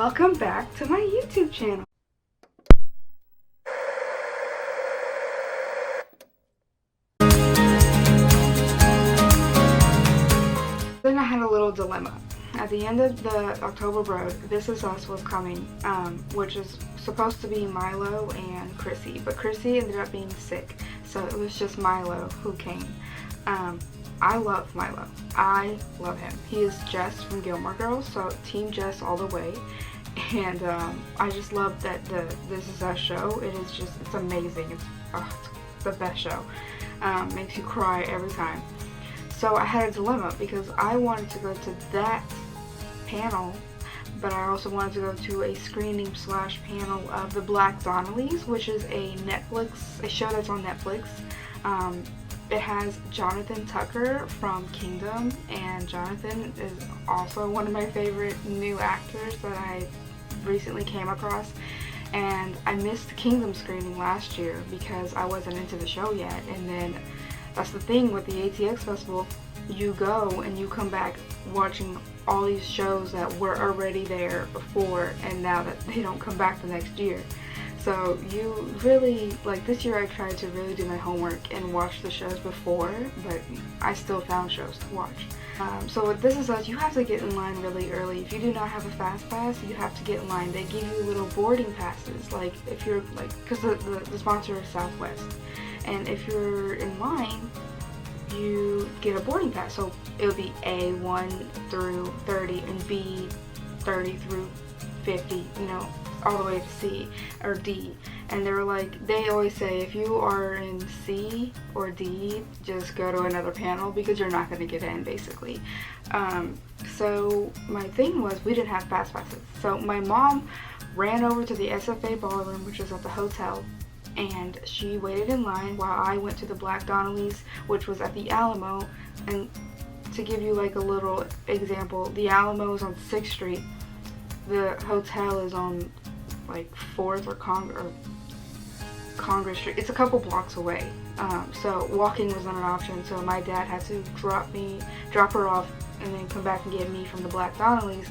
Welcome back to my YouTube channel. Then I had a little dilemma. At the end of the October Road, This Is Us was coming, which is supposed to be Milo and Chrissy, but Chrissy ended up being sick, so it was just Milo who came. I love Milo. I love him. He is Jess from Gilmore Girls, so Team Jess all the way. And I just love that the This Is Us show. It's amazing. It's the best show. Makes you cry every time. So I had a dilemma because I wanted to go to that panel, but I also wanted to go to a screening / panel of The Black Donnellys, which is a show that's on Netflix. It has Jonathan Tucker from Kingdom, and Jonathan is also one of my favorite new actors that I recently came across. And I missed the Kingdom screening last year because I wasn't into the show yet, and then that's the thing with the ATX festival, you go and you come back watching all these shows that were already there before, and now that they don't come back the next year. So you really, like this year I tried to really do my homework and watch the shows before, but I still found shows to watch. So with This Is Us, you have to get in line really early. If you do not have a fast pass, you have to get in line. They give you little boarding passes, like if you're like, because the sponsor is Southwest. And if you're in line, you get a boarding pass. So it'll be A 1 through 30 and B 30 through 50, you know, all the way to C or D. And they're like, they always say if you are in C or D, just go to another panel because you're not going to get in, basically. So my thing was, we didn't have fast passes. So my mom ran over to the SFA ballroom, which is at the hotel, and she waited in line while I went to the Black Donnellys, which was at the Alamo. And to give you like a little example, the Alamo is on 6th Street. The hotel is on like 4th or Congress Street. It's a couple blocks away. So walking was not an option. So my dad had to drop her off, and then come back and get me from the Black Donnellys.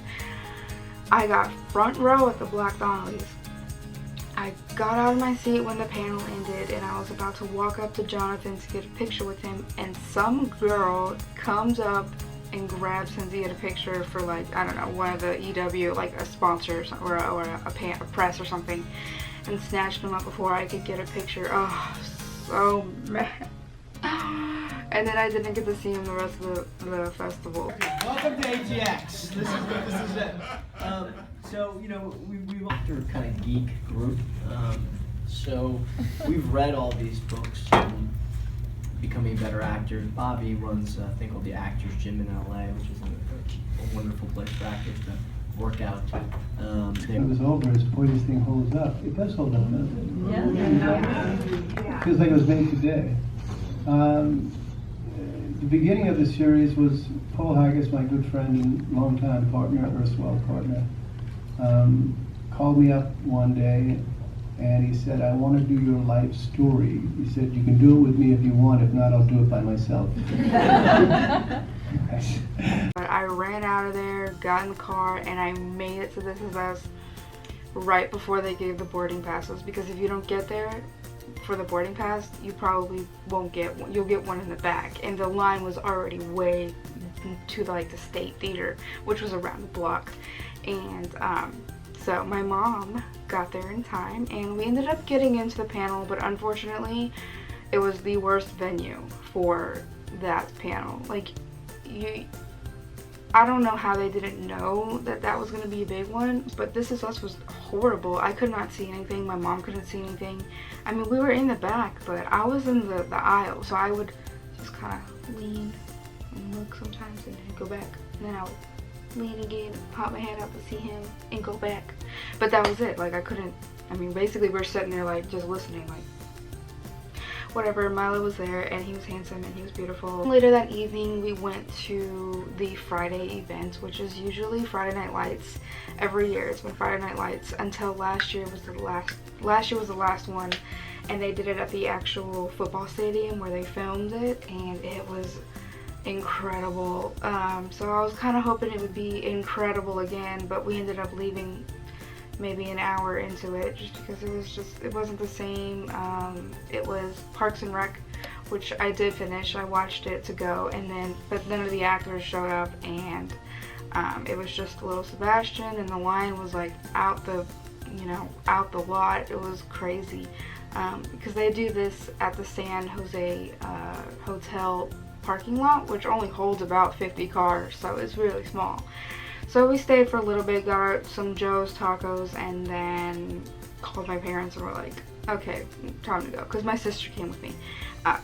I got front row at the Black Donnellys. I got out of my seat when the panel ended, and I was about to walk up to Jonathan to get a picture with him, and some girl comes up and grabs him to get a picture for, like, I don't know, one of the EW, like a sponsor or a press or something, and snatched him up before I could get a picture. Oh, so mad. And then I didn't get to see him the rest of the festival. Welcome to ATX. This is it. So, you know, we've after kind of geek group. So we've read all these books on becoming a better actor. Bobby runs a thing called the Actors Gym in LA, which is a wonderful place for actors to work out. It was over as boy, this thing holds up. It does hold up, doesn't it? Yeah. Feels like it was made today. The beginning of the series was Paul Haggis, my good friend and longtime partner, erstwhile partner, called me up one day and he said, I want to do your life story. He said, you can do it with me if you want, if not, I'll do it by myself. I ran out of there, got in the car, and I made it to This Is Us right before they gave the boarding passes, because if you don't get there for the boarding pass, you probably won't get one. You'll get one in the back, and the line was already way to like the State Theater, which was around the block. And so my mom got there in time, and we ended up getting into the panel, but unfortunately it was the worst venue for that panel. Like, I don't know how they didn't know that that was going to be a big one, but This Is Us was horrible. I could not see anything. My mom couldn't see anything. I mean, we were in the back, but I was in the aisle, so I would just kind of lean and look sometimes and then go back. And then I would lean again, pop my head out to see him, and go back. But that was it. Like, I couldn't, I mean, basically we're sitting there, like, just listening, like, whatever. Milo was there, and he was handsome and he was beautiful. Later that evening we went to the Friday event, which is usually Friday Night Lights. Every year it's been Friday Night Lights until last year was the last one, and they did it at the actual football stadium where they filmed it, and it was incredible. So I was kind of hoping it would be incredible again, but we ended up leaving maybe an hour into it, just because it wasn't the same. It was Parks and Rec, which I did finish. I watched it to go, but none of the actors showed up, and it was just little Sebastian, and the line was like out the lot. It was crazy, because they do this at the San Jose hotel parking lot, which only holds about 50 cars, so it's really small. So we stayed for a little bit, got some Joe's tacos, and then called my parents and were like, okay, time to go, because my sister came with me.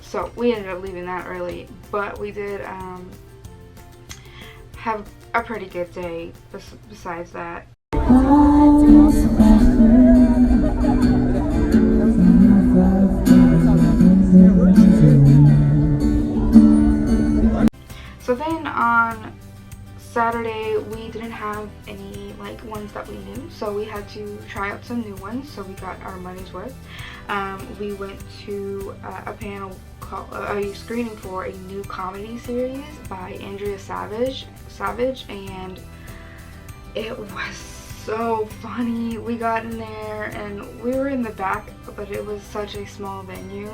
So we ended up leaving that early, but we did have a pretty good day besides that. So then on Saturday we didn't have any like ones that we knew, so we had to try out some new ones, so we got our money's worth. We went to a screening for a new comedy series by Andrea Savage, and it was so funny. We got in there and we were in the back, but it was such a small venue,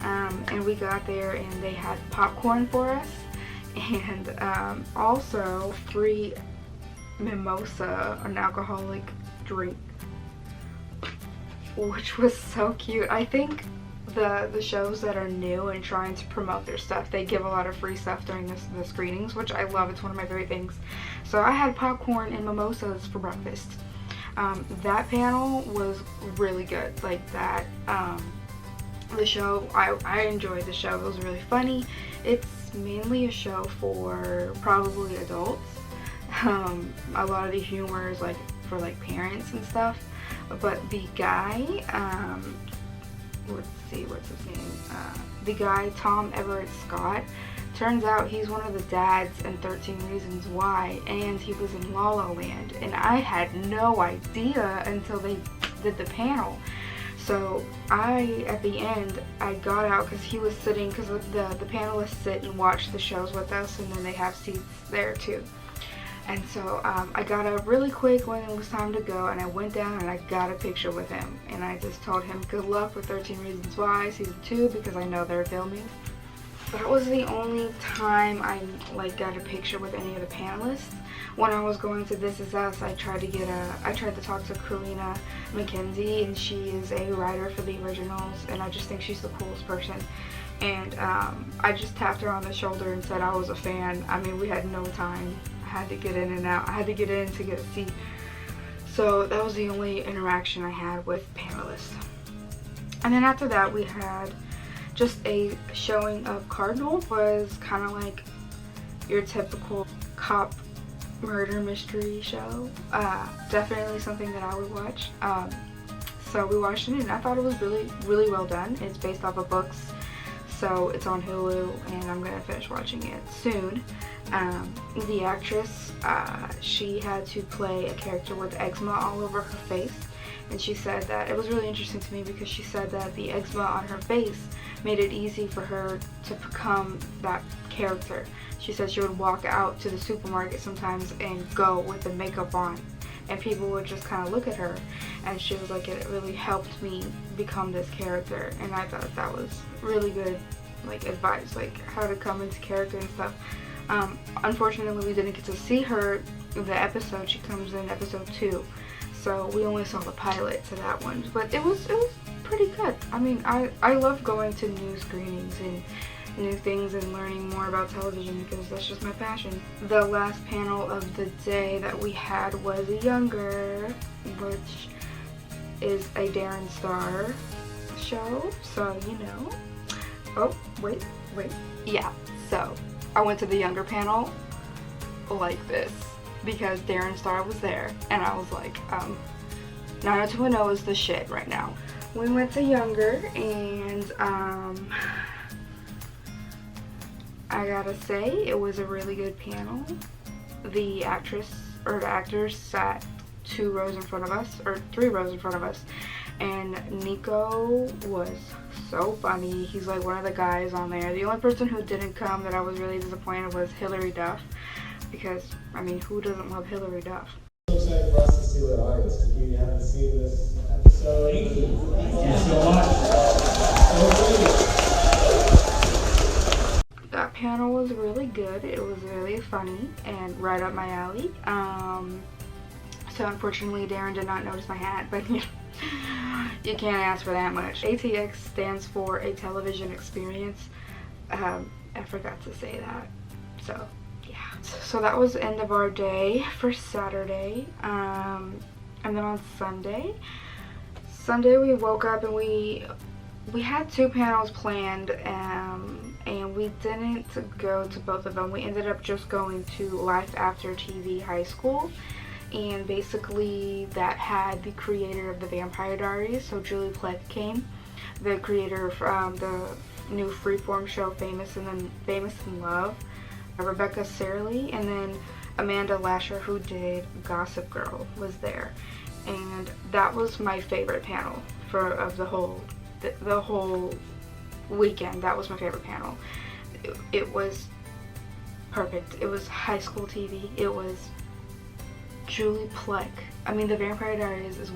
and we got there and they had popcorn for us, and also free mimosa, an alcoholic drink, which was so cute. I think the shows that are new and trying to promote their stuff, they give a lot of free stuff during the screenings, which I love. It's one of my favorite things. So I had popcorn and mimosas for breakfast. That panel was really good. Like that, the show, I enjoyed the show. It was really funny. It's mainly a show for probably adults. A lot of the humor is like for like parents and stuff. But the guy, let's see, what's his name? The guy, Tom Everett Scott, turns out he's one of the dads in 13 Reasons Why, and he was in La La Land, and I had no idea until they did the panel. So at the end, I got out because he was sitting, because the panelists sit and watch the shows with us, and then they have seats there too. And so I got up really quick when it was time to go, and I went down and I got a picture with him, and I just told him good luck with 13 Reasons Why season 2, because I know they're filming. That was the only time I like got a picture with any of the panelists. When I was going to This Is Us, I tried to talk to Karina McKenzie, and she is a writer for the originals, and I just think she's the coolest person. And I just tapped her on the shoulder and said I was a fan. I mean, we had no time. I had to get in and out. I had to get in to get a seat. So that was the only interaction I had with panelists. And then after that, we had just a showing of Cardinal. Was kind of like your typical cop murder mystery show. Definitely something that I would watch. So we watched it, and I thought it was really, really well done. It's based off of books, so it's on Hulu, and I'm gonna finish watching it soon. The actress, she had to play a character with eczema all over her face, and she said that it was really interesting to me because she said that the eczema on her face made it easy for her to become that character. She said she would walk out to the supermarket sometimes and go with the makeup on, and people would just kind of look at her, and she was like, it really helped me become this character. And I thought that was really good, like, advice, like how to come into character and stuff. Unfortunately, we didn't get to see her the episode. She comes in episode 2, so we only saw the pilot to that one, but it was pretty good. I mean, I love going to new screenings and new things and learning more about television, because that's just my passion. The last panel of the day that we had was Younger, which is a Darren Star show, so you know. Oh, wait. Yeah, so I went to the Younger panel like this because Darren Star was there, and I was like, 90210 is the shit right now. We went to Younger, and I gotta say, it was a really good panel. The actors sat 2 rows in front of us, or 3 rows in front of us, and Nico was so funny. He's like one of the guys on there. The only person who didn't come that I was really disappointed was Hilary Duff, because, I mean, who doesn't love Hilary Duff? So excited for us to see what August, because we haven't funny and right up my alley. So unfortunately Darren did not notice my hat, but you can't ask for that much. ATX stands for a television experience. I forgot to say that. So yeah. So that was the end of our day for Saturday. And then on Sunday we woke up and we had 2 panels planned, and we didn't go to both of them. We ended up just going to Life After TV High School, and basically that had the creator of the Vampire Diaries, so Julie Plec came, the creator of the new freeform show Famous in Love, Rebecca Serley, and then Amanda Lasher, who did Gossip Girl, was there. And that was my favorite panel of the whole weekend. That was my favorite panel. It was perfect. It was high school TV. It was Julie Plec. I mean, the Vampire Diaries is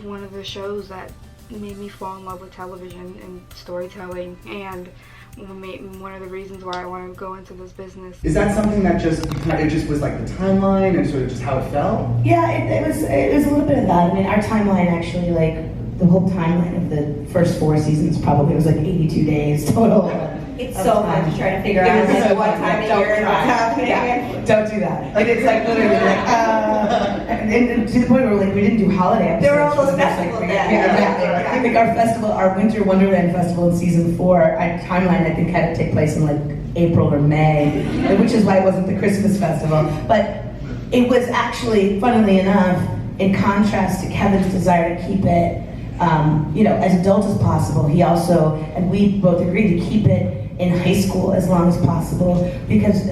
one of the shows that made me fall in love with television and storytelling, and one of the reasons why I want to go into this business. Is that something that it just was like the timeline and sort of just how it felt? Yeah, it was a little bit of that. I mean, our timeline actually, like the whole timeline of the first 4 seasons probably was like 82 days total. It's so hard to try to figure out like, what time of year and what's happening. Yeah, don't do that. Like it's like literally like and to the point where like we didn't do holiday episodes. There were all those for the first, festivals, like, yeah. Like our festival, our Winter Wonderland Festival in season 4, our timeline I think had to take place in like April or May, which is why it wasn't the Christmas festival. But it was actually, funnily enough, in contrast to Kevin's desire to keep it as adult as possible, he also, and we both agreed to keep it in high school as long as possible, because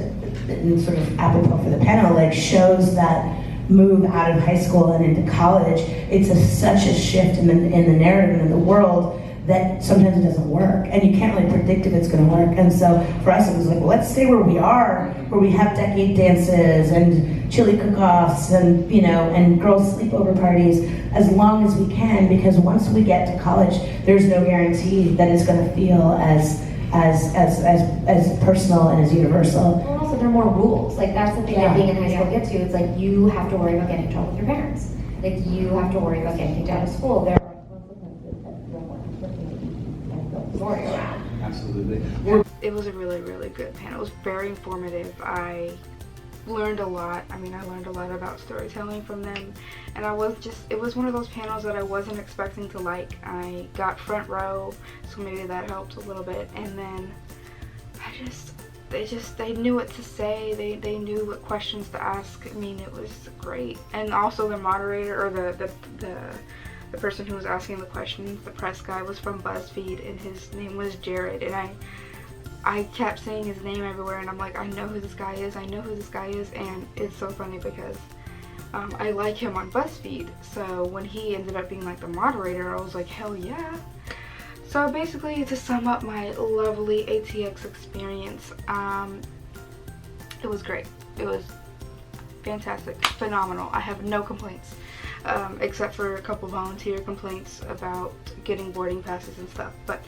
sort of apropos for the panel, like shows that move out of high school and into college, it's such a shift in the narrative and in the world that sometimes it doesn't work, and you can't really predict if it's going to work. And so for us it was like, well, let's stay where we are, where we have decade dances and chili cook-offs and and girls sleepover parties as long as we can, because once we get to college there's no guarantee that it's going to feel as personal and as universal. Well, also there are more rules. Like that's the thing that being in high school gets you. It's like you have to worry about getting in trouble with your parents. Like you have to worry about getting kicked out of school. There are consequences that feel more conflicting and feel worry around. Absolutely. It was a really, really good panel. It was very informative. I learned a lot. I mean, I learned a lot about storytelling from them, and it was one of those panels that I wasn't expecting to like. I got front row, so maybe that helped a little bit, and then they knew what to say, they knew what questions to ask. I mean, it was great. And also the moderator, or the person who was asking the questions, the press guy, was from BuzzFeed, and his name was Jared, and I kept saying his name everywhere, and I'm like, I know who this guy is, and it's so funny because I like him on BuzzFeed, so when he ended up being like the moderator, I was like, hell yeah. So basically, to sum up my lovely ATX experience, it was great. It was fantastic, phenomenal. I have no complaints, except for a couple volunteer complaints about getting boarding passes and stuff, but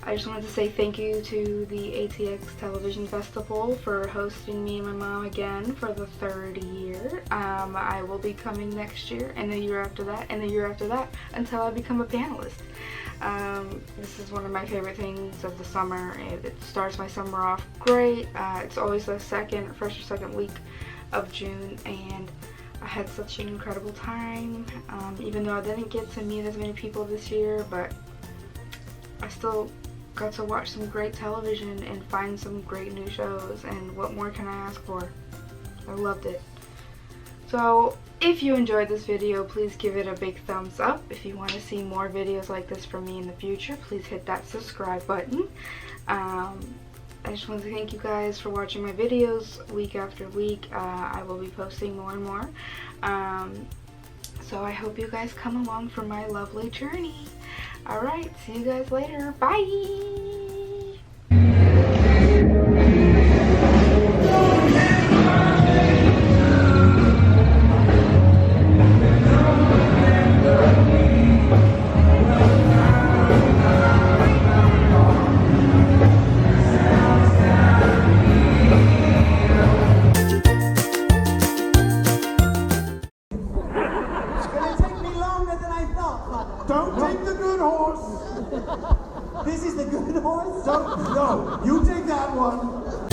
I just wanted to say thank you to the ATX Television Festival for hosting me and my mom again for the 3rd year. I will be coming next year, and the year after that, and the year after that, until I become a panelist. This is one of my favorite things of the summer. It starts my summer off great. It's always the first or second week of June, and I had such an incredible time, even though I didn't get to meet as many people this year, but I still got to watch some great television and find some great new shows, and what more can I ask for? I loved it. So if you enjoyed this video, please give it a big thumbs up. If you want to see more videos like this from me in the future, please hit that subscribe button. I just want to thank you guys for watching my videos week after week. I will be posting more and more. So I hope you guys come along for my lovely journey. Alright, see you guys later. Bye! This is the good horse? No, you take that one.